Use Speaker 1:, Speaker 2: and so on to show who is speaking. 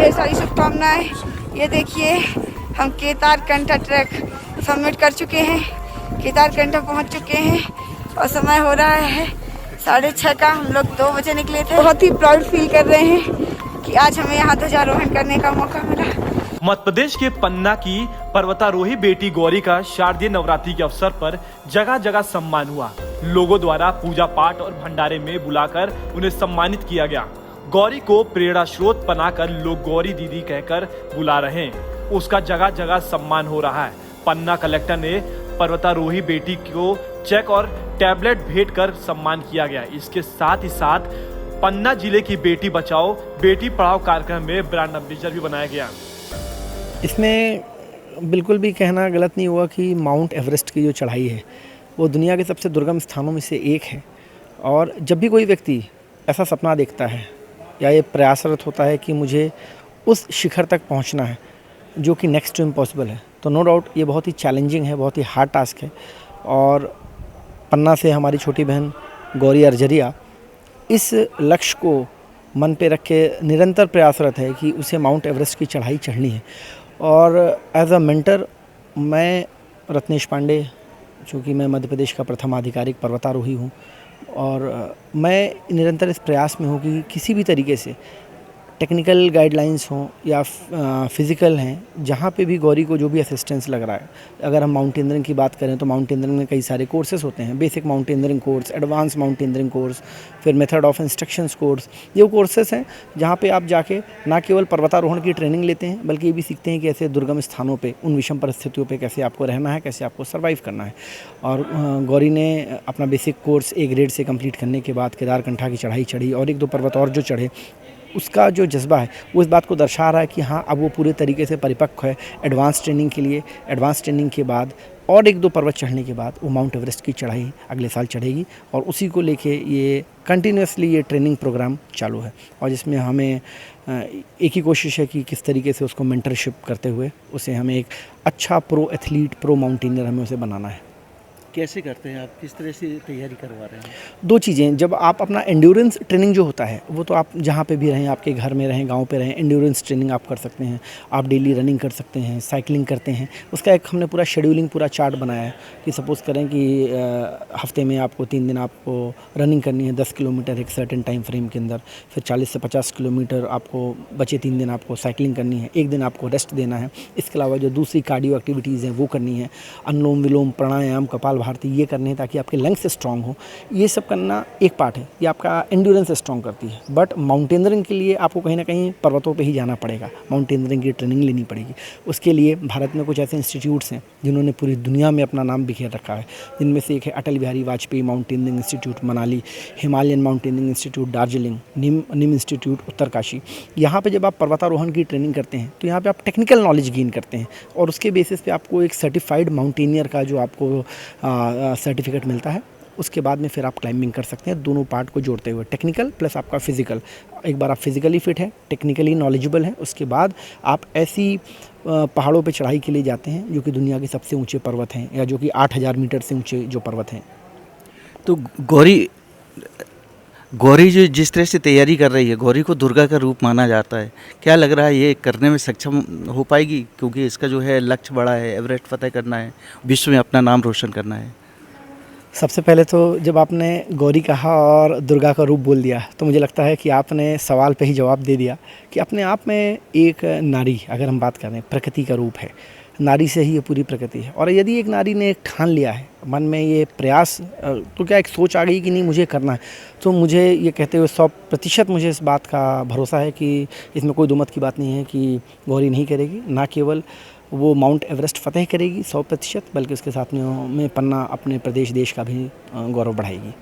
Speaker 1: ढेर सारी शुभकामनाएं। ये देखिए हम केदारकंठा ट्रैक सबमिट कर चुके हैं, केदारकंठा पहुंच चुके हैं और समय हो रहा है 6:30 का। हम लोग 2 बजे निकले थे। बहुत ही प्राउड फील कर रहे हैं कि आज हमें यहाँ ध्वजारोहण करने का मौका मिला।
Speaker 2: मध्य प्रदेश के पन्ना की पर्वतारोही बेटी गौरी का शारदीय नवरात्रि के अवसर पर जगह जगह सम्मान हुआ। लोगों द्वारा पूजा पाठ और भंडारे में बुलाकर उन्हें सम्मानित किया गया। गौरी को प्रेरणा स्रोत बनाकर लोग गौरी दीदी कहकर बुला रहे हैं। उसका जगह जगह सम्मान हो रहा है। पन्ना कलेक्टर ने पर्वतारोही बेटी को चेक और टैबलेट भेंट कर सम्मान किया गया। इसके साथ ही साथ पन्ना जिले की बेटी बचाओ बेटी पढ़ाओ कार्यक्रम में ब्रांड एम्बेसडर भी बनाया गया।
Speaker 3: इसमें बिल्कुल भी कहना गलत नहीं हुआ कि माउंट एवरेस्ट की जो चढ़ाई है वो दुनिया के सबसे दुर्गम स्थानों में से एक है। और जब भी कोई व्यक्ति ऐसा सपना देखता है या ये प्रयासरत होता है कि मुझे उस शिखर तक पहुंचना है जो कि नेक्स्ट टू इम्पॉसिबल है, तो नो डाउट ये बहुत ही चैलेंजिंग है, बहुत ही हार्ड टास्क है। और पन्ना से हमारी छोटी बहन गौरी अर्जरिया इस लक्ष्य को मन पे रख के निरंतर प्रयासरत है कि उसे माउंट एवरेस्ट की चढ़ाई चढ़नी है। और एज अ मेंटर मैं रत्नेश पांडे, चूँकि मैं मध्य प्रदेश का प्रथम आधिकारिक पर्वतारोही हूँ, और मैं निरंतर इस प्रयास में हूँ कि किसी भी तरीके से टेक्निकल गाइडलाइंस हों या फिज़िकल हैं, जहाँ पे भी गौरी को जो भी असिस्टेंस लग रहा है। अगर हम माउंटेनियरिंग की बात करें तो माउंटेनियरिंग में कई सारे कोर्सेज होते हैं, basic mountaineering course, advance mountaineering course, फिर मेथड ऑफ इंस्ट्रक्शंस कोर्स। ये कोर्सेज हैं जहाँ पे आप जाके ना केवल पर्वतारोहण की ट्रेनिंग लेते हैं बल्कि ये भी सीखते हैं कि ऐसे दुर्गम स्थानों पे, उन विषम परिस्थितियों पे कैसे आपको रहना है, कैसे आपको सर्वाइव करना है। और गौरी ने अपना बेसिक कोर्स A ग्रेड से कंप्लीट करने के बाद केदारकंठा की चढ़ाई चढ़ी और 1-2 पर्वत और जो चढ़े, उसका जो जज्बा है वो इस बात को दर्शा रहा है कि हाँ, अब वो पूरे तरीके से परिपक्व है एडवांस ट्रेनिंग के लिए। एडवांस ट्रेनिंग के बाद और 1-2 पर्वत चढ़ने के बाद वो माउंट एवरेस्ट की चढ़ाई अगले साल चढ़ेगी। और उसी को लेके ये कंटिन्यूसली ये ट्रेनिंग प्रोग्राम चालू है और जिसमें हमें एक ही कोशिश है कि किस तरीके से उसको मेंटरशिप करते हुए उसे हमें एक अच्छा प्रो एथलीट, प्रो माउंटेनियर हमें उसे बनाना है।
Speaker 4: कैसे करते हैं आप, किस तरह से तैयारी करवा रहे हैं?
Speaker 3: 2 चीज़ें, जब आप अपना एंड्योरेंस ट्रेनिंग जो होता है वो तो आप जहाँ पे भी रहें, आपके घर में रहें, गांव पे रहें, एंड्योरेंस ट्रेनिंग आप कर सकते हैं। आप डेली रनिंग कर सकते हैं, साइकिलिंग करते हैं। उसका एक हमने पूरा शेड्यूलिंग, पूरा चार्ट बनाया है कि सपोज़ करें कि हफ्ते में आपको 3 दिन आपको रनिंग करनी है 10 किलोमीटर एक सर्टेन टाइम फ्रेम के अंदर, फिर 40 से 50 किलोमीटर आपको बचे 3 दिन आपको साइकिलिंग करनी है, 1 दिन आपको रेस्ट देना है। इसके अलावा जो दूसरी कार्डियो एक्टिविटीज़ हैं वो करनी है, अनुलोम विलोम, प्राणायाम, कपाल भारती, ये करने हैं ताकि आपके लंग्स स्ट्रॉन्ग हो। ये सब करना एक पार्ट है, ये आपका एंड्योरेंस स्ट्रॉन्ग करती है। बट माउंटेनियरिंग के लिए आपको कहीं ना कहीं पर्वतों पे ही जाना पड़ेगा, माउंटेनियरिंग की ट्रेनिंग लेनी पड़ेगी। उसके लिए भारत में कुछ ऐसे इंस्टीट्यूट्स हैं जिन्होंने पूरी दुनिया में अपना नाम बिखेर रखा है, जिनमें से एक है Atal Bihari Vajpayee mountaineering institute Manali, Himalayan mountaineering institute Darjeeling, NIM institute Uttarkashi. यहाँ पे जब आप पर्वतारोहण की ट्रेनिंग करते हैं तो यहाँ पे आप टेक्निकल नॉलेज गेन करते हैं और उसके बेसिस पे आपको एक सर्टिफाइड माउंटेनियर का जो आपको सर्टिफिकेट मिलता है। उसके बाद में फिर आप क्लाइंबिंग कर सकते हैं, दोनों पार्ट को जोड़ते हुए, टेक्निकल प्लस आपका फिजिकल। एक बार आप फिजिकली फिट हैं, टेक्निकली नॉलेजेबल हैं, उसके बाद आप ऐसी पहाड़ों पे चढ़ाई के लिए जाते हैं जो कि दुनिया के सबसे ऊंचे पर्वत हैं या जो कि 8000 मीटर से ऊंचे जो पर्वत हैं।
Speaker 4: तो गौरी जो जिस तरह से तैयारी कर रही है, गौरी को दुर्गा का रूप माना जाता है, क्या लग रहा है ये करने में सक्षम हो पाएगी? क्योंकि इसका जो है लक्ष्य बड़ा है, एवरेस्ट फतेह करना है, विश्व में अपना नाम रोशन करना है।
Speaker 3: सबसे पहले तो जब आपने गौरी कहा और दुर्गा का रूप बोल दिया तो मुझे लगता है कि आपने सवाल पे ही जवाब दे दिया कि अपने आप में एक नारी, अगर हम बात करें, प्रकृति का रूप है। नारी से ही ये पूरी प्रकृति है। और यदि एक नारी ने ठान लिया है मन में ये प्रयास, तो क्या एक सोच आ गई कि नहीं मुझे करना है, तो मुझे ये कहते हुए 100% मुझे इस बात का भरोसा है कि इसमें कोई दुमत की बात नहीं है कि गौरी नहीं करेगी। ना केवल वो माउंट एवरेस्ट फतेह करेगी 100%, बल्कि उसके साथ में पन्ना अपने प्रदेश देश का भी गौरव बढ़ाएगी।